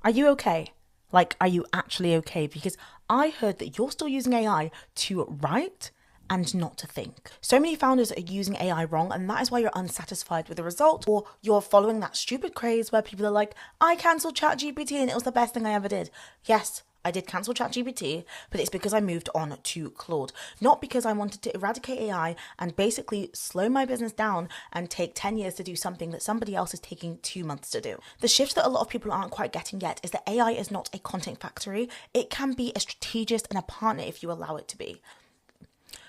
Are you okay? Like, are you actually okay? Because I heard that you're still using AI to write and not to think. So many founders are using AI wrong, and that is why you're unsatisfied with the result, or you're following that stupid craze where people are like, I cancelled ChatGPT and it was the best thing I ever did. Yes, I did cancel ChatGPT, but it's because I moved on to Claude, not because I wanted to eradicate AI and basically slow my business down and take 10 years to do something that somebody else is taking 2 months to do. The shift that a lot of people aren't quite getting yet is that AI is not a content factory. It can be a strategist and a partner if you allow it to be.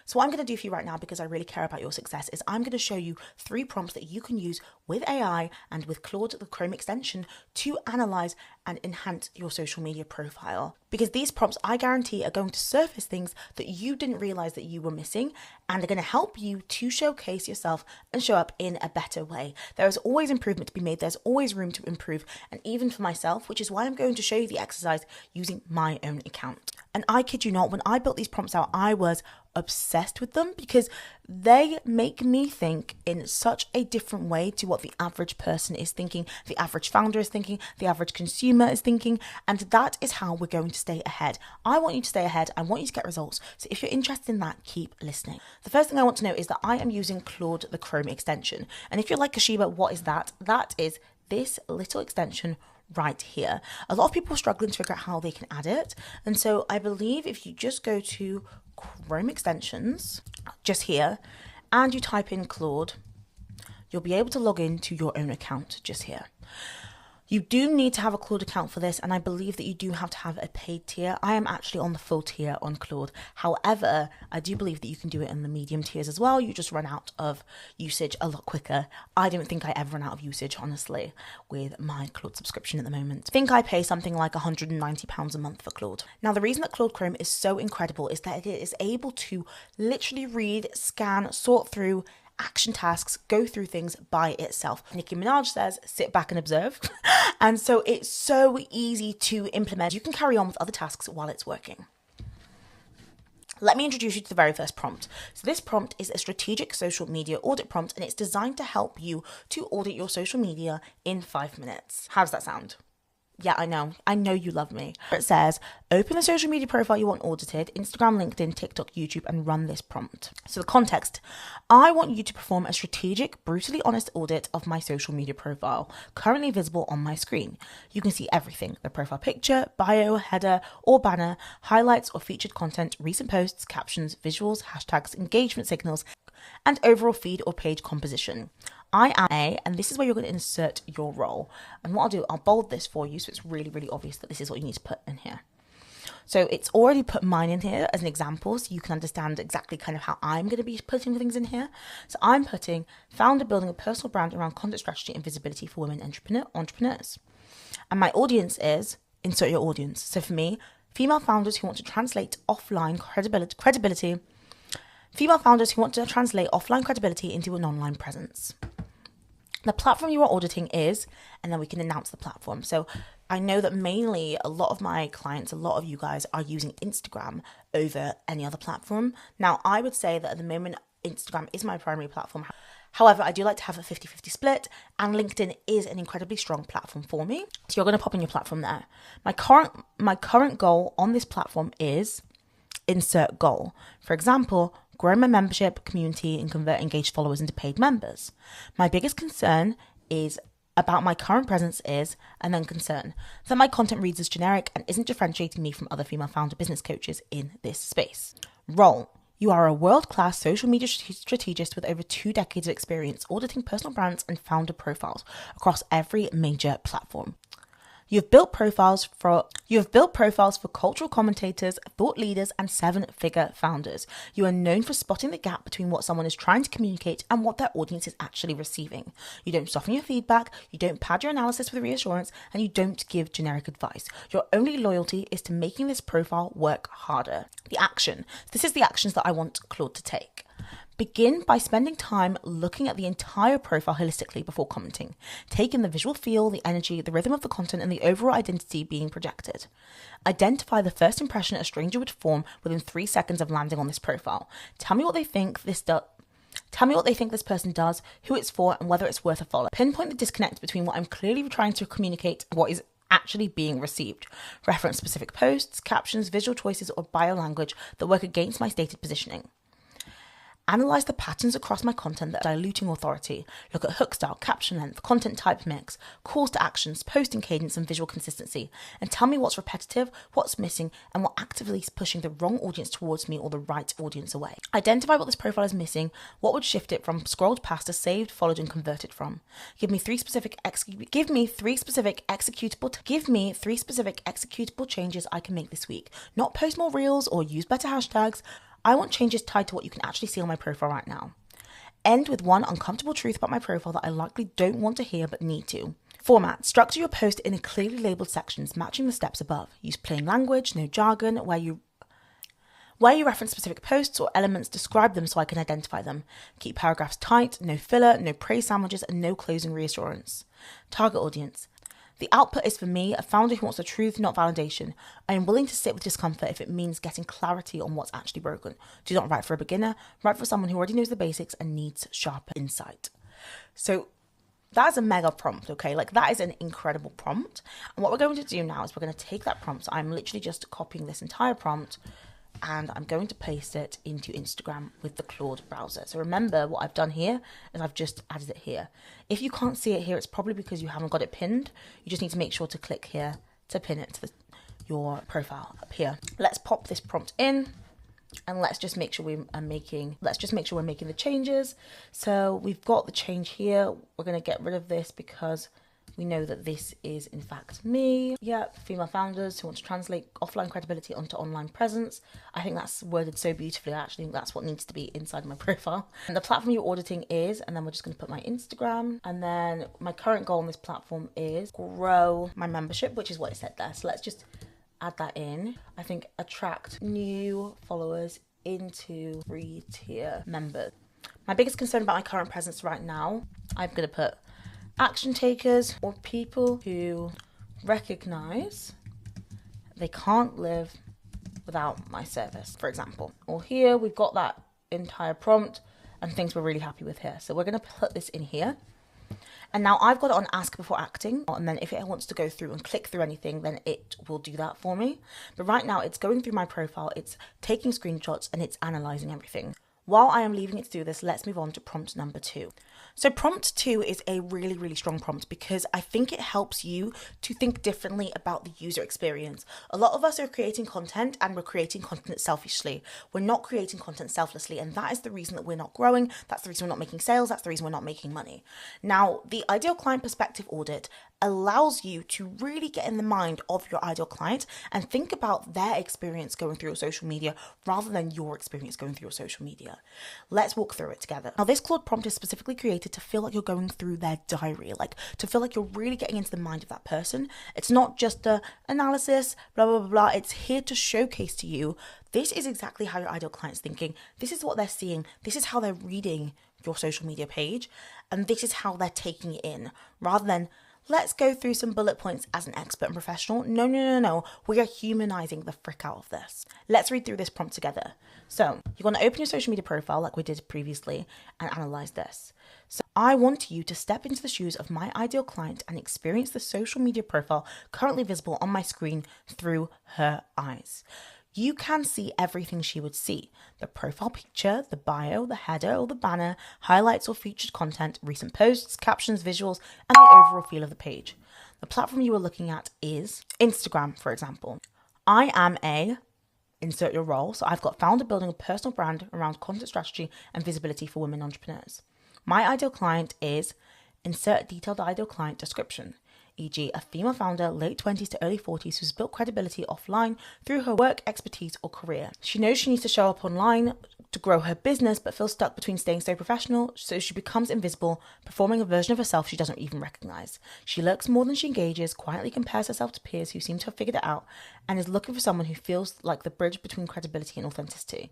So what I'm going to do for you right now, because I really care about your success, is I'm going to show you 3 prompts that you can use with AI and with Claude, the Chrome extension, to analyze and enhance your social media profile. Because these prompts, I guarantee, are going to surface things that you didn't realize that you were missing, and are going to help you to showcase yourself and show up in a better way. There is always improvement to be made. There's always room to improve. And even for myself, which is why I'm going to show you the exercise using my own account. And I kid you not, when I built these prompts out, I was obsessed with them because they make me think in such a different way to what the average person is thinking, the average founder is thinking, the average consumer is thinking, and that is how we're going to stay ahead. I want you to stay ahead. I want you to get results. So if you're interested in that, keep listening. The first thing I want to know is that I am using Claude, the Chrome extension. And if you're like Kesheba, what is that? That is this little extension right here. A lot of people are struggling to figure out how they can add it. And so I believe if you just go to Chrome extensions, just here, and you type in Claude, you'll be able to log into your own account just here. You do need to have a Claude account for this, and I believe that you do have to have a paid tier. I am actually on the full tier on Claude. However, I do believe that you can do it in the medium tiers as well. You just run out of usage a lot quicker. I don't think I ever run out of usage, honestly, with my Claude subscription at the moment. I think I pay something like £190 a month for Claude. Now, the reason that Claude Chrome is so incredible is that it is able to literally read, scan, sort through, action tasks, go through things by itself. Nicki Minaj says, sit back and observe. And so it's so easy to implement. You can carry on with other tasks while it's working. Let me introduce you to the very first prompt. So this prompt is a strategic social media audit prompt, and it's designed to help you to audit your social media in 5 minutes. How does that sound? Yeah, I know you love me. It says, open the social media profile you want audited, Instagram, LinkedIn, TikTok, YouTube, and run this prompt. So the context, I want you to perform a strategic, brutally honest audit of my social media profile, currently visible on my screen. You can see everything, the profile picture, bio, header, or banner, highlights or featured content, recent posts, captions, visuals, hashtags, engagement signals, and overall feed or page composition. I am and this is where you're going to insert your role. And what I'll do, I'll bold this for you so it's really, really obvious that this is what you need to put in here. So it's already put mine in here as an example so you can understand exactly kind of how I'm going to be putting things in here. So I'm putting founder building a personal brand around content strategy and visibility for women entrepreneurs. And my audience is, insert your audience. So for me, female founders who want to translate offline credibility into an online presence. The platform you are auditing is, and then we can announce the platform. So I know that mainly a lot of my clients, a lot of you guys are using Instagram over any other platform. Now, I would say that at the moment, Instagram is my primary platform. However, I do like to have a 50-50 split, and LinkedIn is an incredibly strong platform for me. So you're going to pop in your platform there. My current goal on this platform is insert goal. For example, grow my membership community and convert engaged followers into paid members. My biggest concern is about my current presence is, and then concern, that my content reads as generic and isn't differentiating me from other female founder business coaches in this space. Role. You are a world-class social media strategist with over 2 decades of experience auditing personal brands and founder profiles across every major platform. You have built profiles for cultural commentators, thought leaders, and 7-figure founders. You are known for spotting the gap between what someone is trying to communicate and what their audience is actually receiving. You don't soften your feedback, you don't pad your analysis with reassurance, and you don't give generic advice. Your only loyalty is to making this profile work harder. The action. This is the actions that I want Claude to take. Begin by spending time looking at the entire profile holistically before commenting. Take in the visual feel, the energy, the rhythm of the content, and the overall identity being projected. Identify the first impression a stranger would form within 3 seconds of landing on this profile. Tell me what they think this person does, who it's for, and whether it's worth a follow. Pinpoint the disconnect between what I'm clearly trying to communicate and what is actually being received. Reference specific posts, captions, visual choices, or bio language that work against my stated positioning. Analyze the patterns across my content that are diluting authority. Look at hook style, caption length, content type mix, calls to actions, posting cadence, and visual consistency. And tell me what's repetitive, what's missing, and what actively is pushing the wrong audience towards me or the right audience away. Identify what this profile is missing, what would shift it from scrolled past to saved, followed, and converted from. Give me three specific executable changes I can make this week. Not post more reels or use better hashtags. I want changes tied to what you can actually see on my profile right now. End with one uncomfortable truth about my profile that I likely don't want to hear but need to. Format. Structure your post in clearly labeled sections, matching the steps above. Use plain language, no jargon. Where you reference specific posts or elements, describe them so I can identify them. Keep paragraphs tight, no filler, no praise sandwiches, and no closing reassurance. Target audience. The output is for me, a founder who wants the truth, not validation. I am willing to sit with discomfort if it means getting clarity on what's actually broken. Do not write for a beginner, write for someone who already knows the basics and needs sharper insight. So that's a mega prompt, okay? Like that is an incredible prompt. And what we're going to do now is we're going to take that prompt. So I'm literally just copying this entire prompt and I'm going to paste it into Instagram with the Claude browser. So remember what I've done here is I've just added it here. If you can't see it here, it's probably because you haven't got it pinned. You just need to make sure to click here to pin it to your profile up here. Let's pop this prompt in and let's just make sure we're making the changes. So we've got the change here. We're going to get rid of this because we know that this is in fact me. Yeah, female founders who want to translate offline credibility onto online presence. I think that's worded so beautifully. I actually think that's what needs to be inside my profile. And the platform you're auditing is, and then we're just going to put my Instagram. And then my current goal on this platform is grow my membership, which is what it said there. So let's just add that in. I think attract new followers into free tier members. My biggest concern about my current presence right now, I'm going to put action takers or people who recognize they can't live without my service, for example. Or here we've got that entire prompt and things we're really happy with here. So we're going to put this in here. And now I've got it on ask before acting. And then if it wants to go through and click through anything, then it will do that for me. But right now it's going through my profile, it's taking screenshots and it's analyzing everything. While I am leaving it to do this, let's move on to prompt number 2. So prompt 2 is a really, really strong prompt because I think it helps you to think differently about the user experience. A lot of us are creating content and we're creating content selfishly. We're not creating content selflessly, and that is the reason that we're not growing. That's the reason we're not making sales. That's the reason we're not making money. Now, the ideal client perspective audit allows you to really get in the mind of your ideal client and think about their experience going through your social media rather than your experience going through your social media. Let's walk through it together. Now, this Claude prompt is specifically created to feel like you're going through their diary, like to feel like you're really getting into the mind of that person. It's not just a analysis, blah, blah, blah, blah. It's here to showcase to you, this is exactly how your ideal client's thinking. This is what they're seeing. This is how they're reading your social media page. And this is how they're taking it in, rather than let's go through some bullet points as an expert and professional. No. We are humanizing the frick out of this. Let's read through this prompt together. So you're going to open your social media profile like we did previously and analyze this. So I want you to step into the shoes of my ideal client and experience the social media profile currently visible on my screen through her eyes. You can see everything she would see: the profile picture, the bio, the header or the banner, highlights or featured content, recent posts, captions, visuals, and the overall feel of the page. The platform you are looking at is Instagram, for example. I am insert your role. So I've got founder building a personal brand around content strategy and visibility for women entrepreneurs. My ideal client is insert detailed ideal client description, e.g. a female founder, late 20s to early 40s who's built credibility offline through her work, expertise or career. She knows she needs to show up online to grow her business, but feels stuck between staying so professional, so she becomes invisible, performing a version of herself she doesn't even recognize. She lurks more than she engages, quietly compares herself to peers who seem to have figured it out, and is looking for someone who feels like the bridge between credibility and authenticity.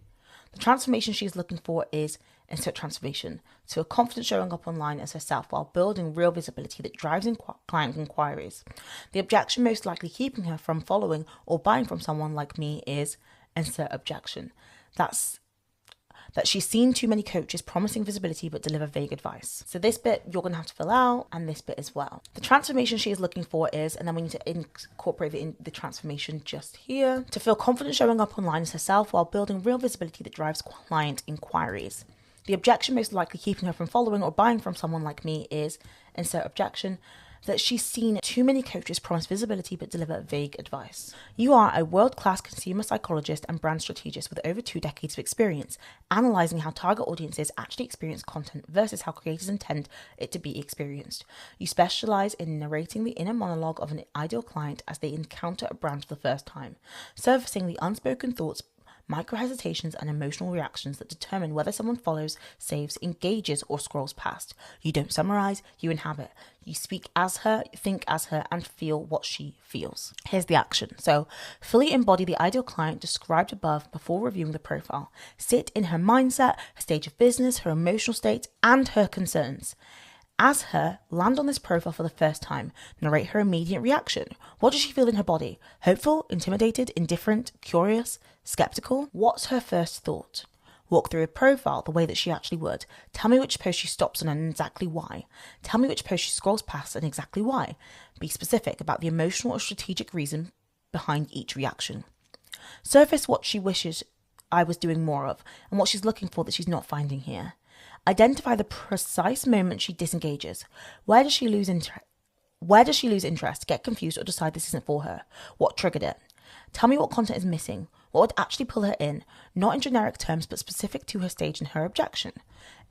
The transformation she's looking for is insert transformation, to a confident showing up online as herself while building real visibility that drives client inquiries. The objection most likely keeping her from following or buying from someone like me is insert objection. That's that she's seen too many coaches promising visibility but deliver vague advice. So this bit you're going to have to fill out, and this bit as well. The transformation she is looking for is, and then we need to incorporate the transformation just here, to feel confident showing up online as herself while building real visibility that drives client inquiries. The objection most likely keeping her from following or buying from someone like me is, insert objection, that she's seen too many coaches promise visibility but deliver vague advice. You are a world-class consumer psychologist and brand strategist with over 2 decades of experience, analysing how target audiences actually experience content versus how creators intend it to be experienced. You specialise in narrating the inner monologue of an ideal client as they encounter a brand for the first time, surfacing the unspoken thoughts, micro-hesitations and emotional reactions that determine whether someone follows, saves, engages or scrolls past. You don't summarise, you inhabit. You speak as her, think as her and feel what she feels. Here's the action. So fully embody the ideal client described above before reviewing the profile. Sit in her mindset, her stage of business, her emotional state and her concerns. As her, land on this profile for the first time. Narrate her immediate reaction. What does she feel in her body? Hopeful, intimidated, indifferent, curious, skeptical? What's her first thought? Walk through a profile the way that she actually would. Tell me which post she stops on and exactly why. Tell me which post she scrolls past and exactly why. Be specific about the emotional or strategic reason behind each reaction. Surface what she wishes I was doing more of and what she's looking for that she's not finding here. Identify the precise moment she disengages. Where does she lose interest, get confused, or decide this isn't for her? What triggered it? Tell me what content is missing. What would actually pull her in, not in generic terms, but specific to her stage and her objection.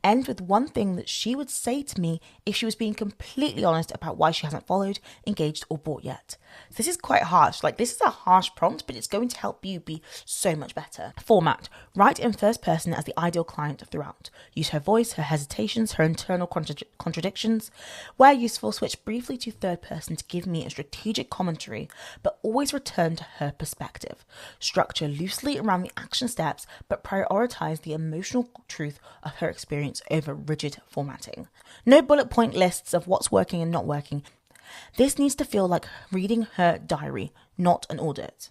End with one thing that she would say to me if she was being completely honest about why she hasn't followed, engaged, or bought yet. This is quite harsh. Like, this is a harsh prompt, but it's going to help you be so much better. Format. Write in first person as the ideal client throughout. Use her voice, her hesitations, her internal contradictions. Where useful, switch briefly to third person to give me a strategic commentary, but always return to her perspective. Structure loosely around the action steps, but prioritize the emotional truth of her experience over rigid formatting. No bullet point lists of what's working and not working. This needs to feel like reading her diary, not an audit.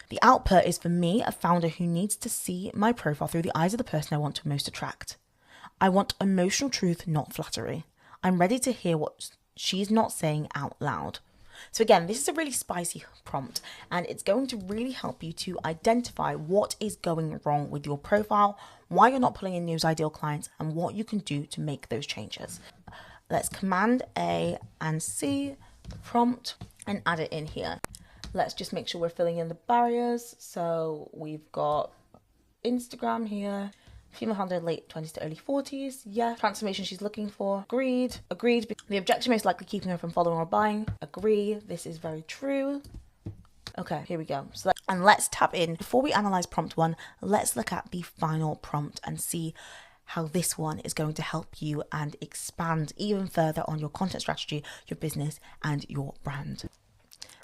The output is for me, a founder who needs to see my profile through the eyes of the person I want to most attract. I want emotional truth, not flattery. I'm ready to hear what she's not saying out loud. So again, this is a really spicy prompt, and it's going to really help you to identify what is going wrong with your profile, why you're not pulling in those ideal clients, and what you can do to make those changes. Let's Command A and C prompt and add it in here. Let's just make sure we're filling in the barriers. So we've got Instagram here. Female founder, late 20s to early 40s. Yeah. Transformation she's looking for. Agreed. Agreed. The objection most likely keeping her from following or buying. Agree. This is very true. Okay, here we go. So and let's tap in. Before we analyze prompt 1, let's look at the final prompt and see how this one is going to help you and expand even further on your content strategy, your business, and your brand.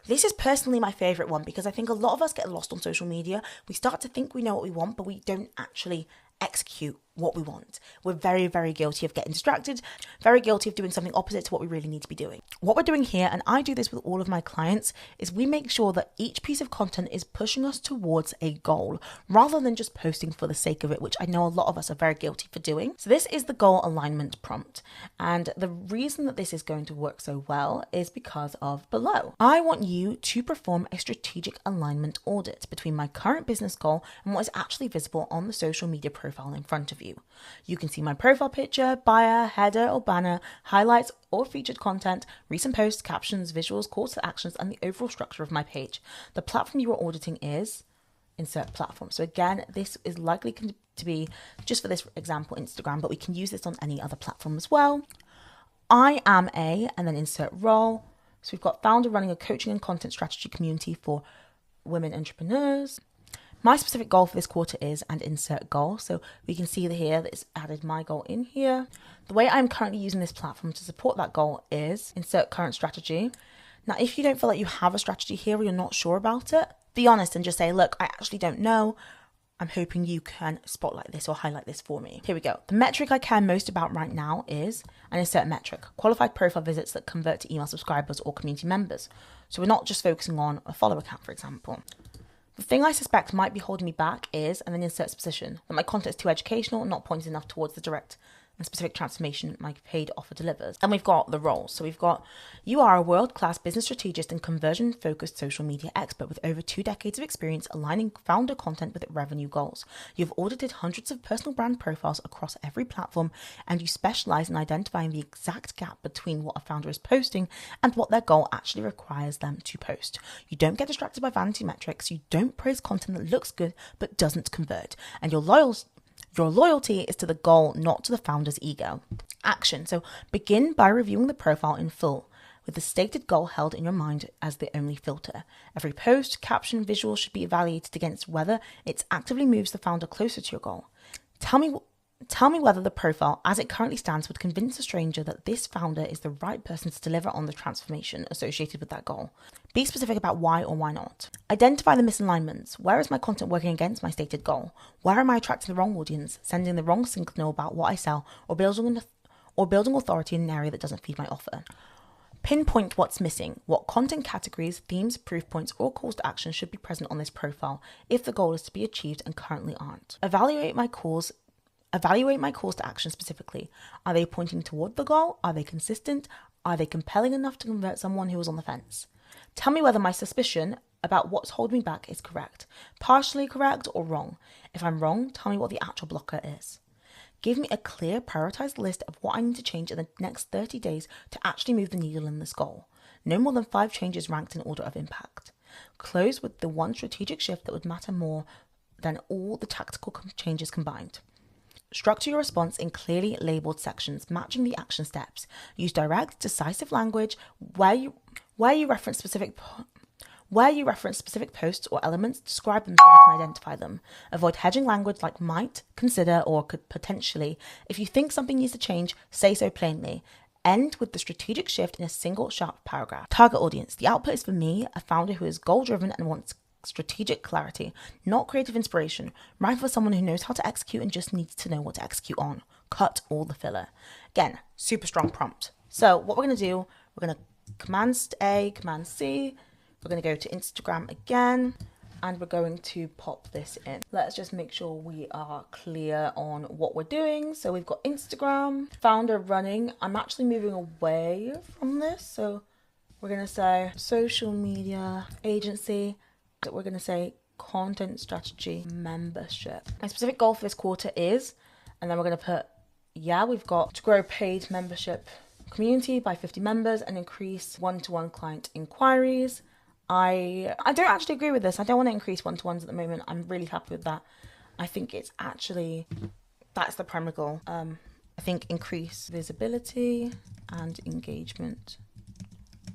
This is personally my favorite one because I think a lot of us get lost on social media. We start to think we know what we want, but we don't actually execute what we want. We're very, very guilty of getting distracted, very guilty of doing something opposite to what we really need to be doing. What we're doing here, and I do this with all of my clients, is we make sure that each piece of content is pushing us towards a goal rather than just posting for the sake of it, which I know a lot of us are very guilty for doing. So this is the goal alignment prompt. And the reason that this is going to work so well is because of below. I want you to perform a strategic alignment audit between my current business goal and what is actually visible on the social media profile in front of you. You can see my profile picture, bio, header or banner, highlights or featured content, recent posts, captions, visuals, calls to actions, and the overall structure of my page. The platform you are auditing is insert platform. So again, this is likely to be, just for this example, Instagram, but we can use this on any other platform as well. I am a, and then insert role. So we've got founder running a coaching and content strategy community for women entrepreneurs. My specific goal for this quarter is, and insert goal. So we can see here that it's added my goal in here. The way I'm currently using this platform to support that goal is insert current strategy. Now, if you don't feel like you have a strategy here or you're not sure about it, be honest and just say, look, I actually don't know. I'm hoping you can spotlight this or highlight this for me. Here we go. The metric I care most about right now is an insert metric, qualified profile visits that convert to email subscribers or community members. So we're not just focusing on a follower count, for example. The thing I suspect might be holding me back is, and then insert position, that my content is too educational, not pointed enough towards the direct and specific transformation my paid offer delivers. And we've got the roles. So we've got, you are a world-class business strategist and conversion-focused social media expert with over 2 decades of experience aligning founder content with revenue goals. You've audited hundreds of personal brand profiles across every platform, and you specialize in identifying the exact gap between what a founder is posting and what their goal actually requires them to post. You don't get distracted by vanity metrics. You don't praise content that looks good but doesn't convert. And your loyalty is to the goal, not to the founder's ego. Action. So begin by reviewing the profile in full, with the stated goal held in your mind as the only filter. Every post, caption, visual should be evaluated against whether it actively moves the founder closer to your goal. Tell me whether the profile, as it currently stands, would convince a stranger that this founder is the right person to deliver on the transformation associated with that goal. Be specific about why or why not. Identify the misalignments. Where is my content working against my stated goal? Where am I attracting the wrong audience, sending the wrong signal about what I sell, or building authority in an area that doesn't feed my offer? Pinpoint what's missing. What content categories, themes, proof points, or calls to action should be present on this profile if the goal is to be achieved and currently aren't. Evaluate my calls to action specifically. Are they pointing toward the goal? Are they consistent? Are they compelling enough to convert someone who is on the fence? Tell me whether my suspicion about what's holding me back is correct, partially correct, or wrong. If I'm wrong, tell me what the actual blocker is. Give me a clear, prioritized list of what I need to change in the next 30 days to actually move the needle in this goal. No more than 5 changes ranked in order of impact. Close with the one strategic shift that would matter more than all the tactical changes combined. Structure your response in clearly labeled sections, matching the action steps. Use direct, decisive language where you reference specific posts or elements. Describe them so I can identify them. Avoid hedging language like might, consider, or could potentially. If you think something needs to change, say so plainly. End with the strategic shift in a single sharp paragraph. Target audience. The output is for me, a founder who is goal-driven and wants strategic clarity, not creative inspiration. Write for someone who knows how to execute and just needs to know what to execute on. Cut all the filler. Again, super strong prompt. So what we're going to do, we're going to Command A, Command C. We're going to go to Instagram again, and we're going to pop this in. Let's just make sure we are clear on what we're doing. So we've got Instagram, founder running. I'm actually moving away from this. So we're going to say social media agency. We're going to say content strategy membership. My specific goal for this quarter is, and then we're going to put, we've got to grow paid membership community by 50 members and increase one-to-one client inquiries. I don't actually agree with this. I don't want to increase one-to-ones at the moment. I'm really happy with that. I think it's actually, that's the primary goal. I think increase visibility and engagement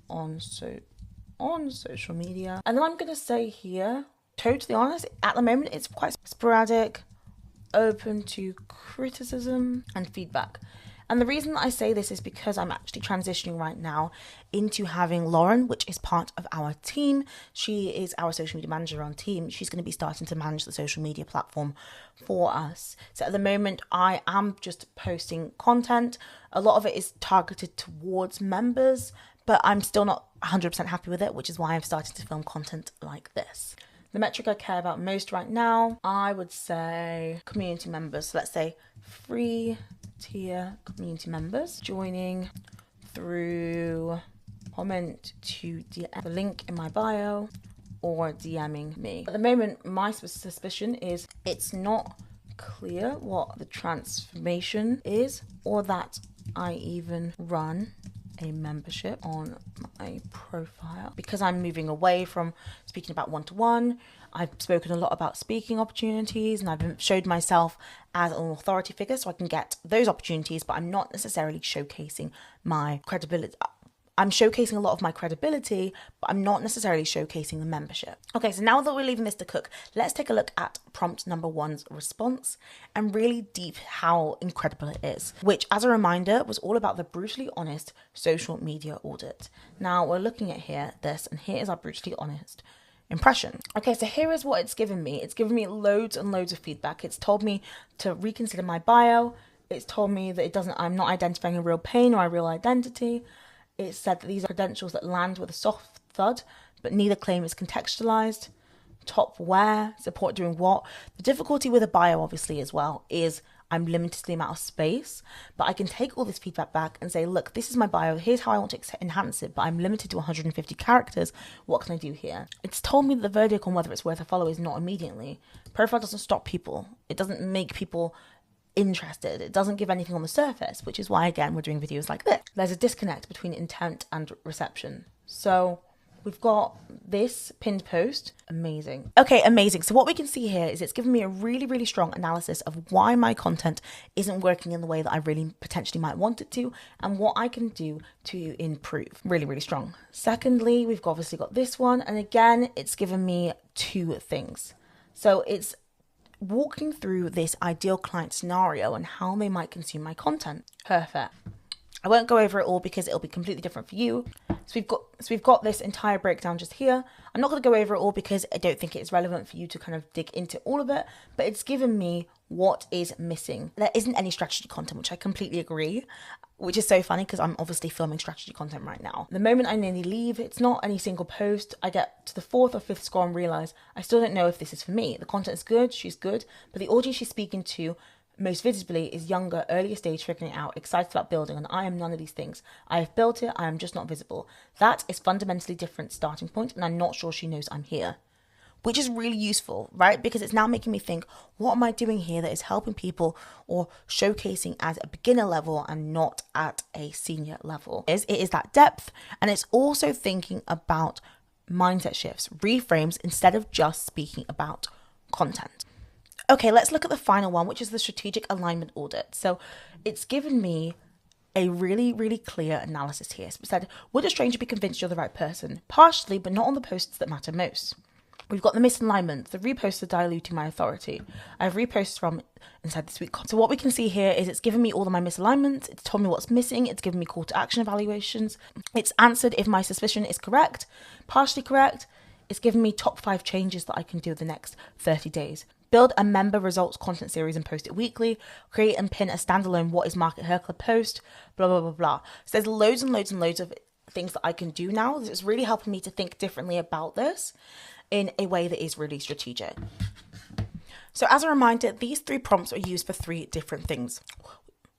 on social media. And then I'm going to say here, totally honest, at the moment it's quite sporadic, open to criticism and feedback. And the reason that I say this is because I'm actually transitioning right now into having Lauren, which is part of our team. She is our social media manager on team. She's going to be starting to manage the social media platform for us. So at the moment, I am just posting content. A lot of it is targeted towards members, but I'm still not 100% happy with it, which is why I've started to film content like this. The metric I care about most right now, I would say community members. So let's say free tier community members joining through comment to DM, the link in my bio, or DMing me. At the moment, my suspicion is it's not clear what the transformation is, or that I even run a membership on my profile, because I'm moving away from speaking about one-to-one. I've spoken a lot about speaking opportunities, and I've showed myself as an authority figure so I can get those opportunities, but I'm not necessarily showcasing my credibility. I'm showcasing a lot of my credibility, but I'm not necessarily showcasing the membership. Okay, so now that we're leaving this to cook, let's take a look at prompt number 1's response and really deep how incredible it is, which, as a reminder, was all about the brutally honest social media audit. Now we're looking at this, and here is our brutally honest impression. Okay, so here is what it's given me. It's given me loads and loads of feedback. It's told me to reconsider my bio. It's told me that I'm not identifying a real pain or a real identity. It said that these are credentials that land with a soft thud, but neither claim is contextualized. top where, support doing what. The difficulty with a bio obviously as well is I'm limited to the amount of space, but I can take all this feedback back and say, look, this is my bio. Here's how I want to enhance it, but I'm limited to 150 characters. What can I do here? It's told me the verdict on whether it's worth a follow is not immediately. Profile doesn't stop people. It doesn't make people interested. It doesn't give anything on the surface, which is why, again, we're doing videos like this. There's a disconnect between intent and reception. So we've got this pinned post. Amazing. Okay, amazing. So what we can see here is it's given me a really, really strong analysis of why my content isn't working in the way that I really potentially might want it to, and what I can do to improve. Really, really strong. Secondly, we've obviously got this one. And again, it's given me two things. So it's walking through this ideal client scenario and how they might consume my content. Perfect. I won't go over it all because it'll be completely different for you. So we've got this entire breakdown just here. I'm not going to go over it all because I don't think it's relevant for you to kind of dig into all of it, but it's given me what is missing. There isn't any strategy content, which I completely agree, which is so funny because I'm obviously filming strategy content right now. The moment I nearly leave, it's not any single post. I get to the 4th or 5th score and realize I still don't know if this is for me. The content is good, she's good, but the audience she's speaking to most visibly is younger, earlier stage, figuring it out, excited about building, and I am none of these things. I have built it, I am just not visible. That is fundamentally different starting point, and I'm not sure she knows I'm here. Which is really useful, right? Because it's now making me think, what am I doing here that is helping people or showcasing at a beginner level and not at a senior level? It is that depth, and it's also thinking about mindset shifts, reframes, instead of just speaking about content. Okay, let's look at the final one, which is the strategic alignment audit. So it's given me a really, really clear analysis here. So it said, would a stranger be convinced you're the right person? Partially, but not on the posts that matter most. We've got the misalignment. The reposts are diluting my authority. I have reposts from inside this week. So what we can see here is it's given me all of my misalignments. It's told me what's missing. It's given me call to action evaluations. It's answered if my suspicion is correct, partially correct. It's given me top 5 changes that I can do the next 30 days. Build a member results content series and post it weekly. Create and pin a standalone What is MarketHer Club post. Blah, blah, blah, blah. So there's loads and loads and loads of things that I can do now. It's really helping me to think differently about this in a way that is really strategic. So as a reminder, these 3 prompts are used for 3 different things.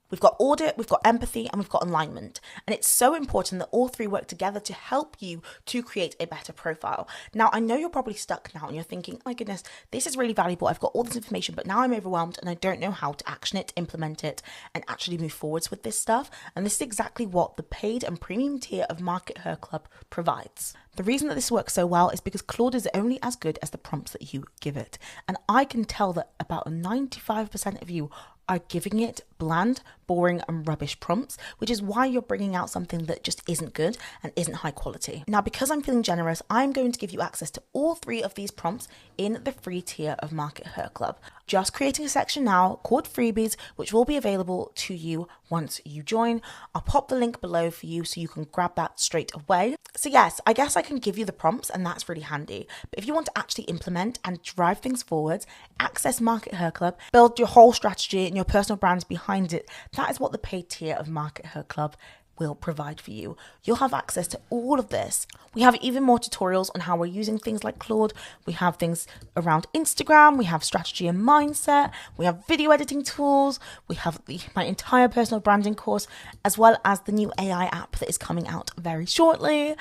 We've got audit, we've got empathy, and we've got alignment. And it's so important that all 3 work together to help you to create a better profile. Now, I know you're probably stuck now and you're thinking, oh my goodness, this is really valuable. I've got all this information, but now I'm overwhelmed and I don't know how to action it, implement it, and actually move forwards with this stuff. And this is exactly what the paid and premium tier of MarketHer Club provides. The reason that this works so well is because Claude is only as good as the prompts that you give it. And I can tell that about 95% of you are giving it bland, boring, and rubbish prompts, which is why you're bringing out something that just isn't good and isn't high quality. Now, because I'm feeling generous, I'm going to give you access to all 3 of these prompts in the free tier of MarketHer Club. Just creating a section now called freebies, which will be available to you once you join. I'll pop the link below for you so you can grab that straight away. So yes, I guess I can give you the prompts and that's really handy. But if you want to actually implement and drive things forwards, access MarketHer Club, build your whole strategy and your personal brands behind it, that is what the paid tier of MarketHer Club will provide for you. You'll have access to all of this. We have even more tutorials on how we're using things like Claude. We have things around Instagram. We have strategy and mindset. We have video editing tools. We have my entire personal branding course, as well as the new AI app that is coming out very shortly.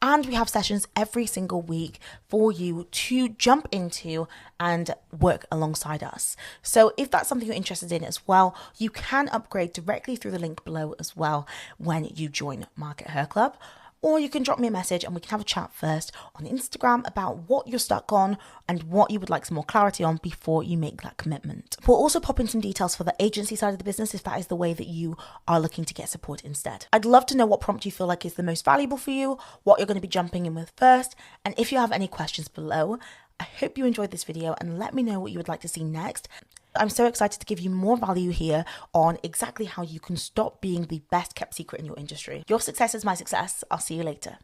And we have sessions every single week for you to jump into and work alongside us. So if that's something you're interested in as well, you can upgrade directly through the link below as well when you join MarketHer Club. Or you can drop me a message and we can have a chat first on Instagram about what you're stuck on and what you would like some more clarity on before you make that commitment. We'll also pop in some details for the agency side of the business if that is the way that you are looking to get support instead. I'd love to know what prompt you feel like is the most valuable for you, what you're going to be jumping in with first, and if you have any questions below. I hope you enjoyed this video and let me know what you would like to see next. I'm so excited to give you more value here on exactly how you can stop being the best kept secret in your industry. Your success is my success. I'll see you later.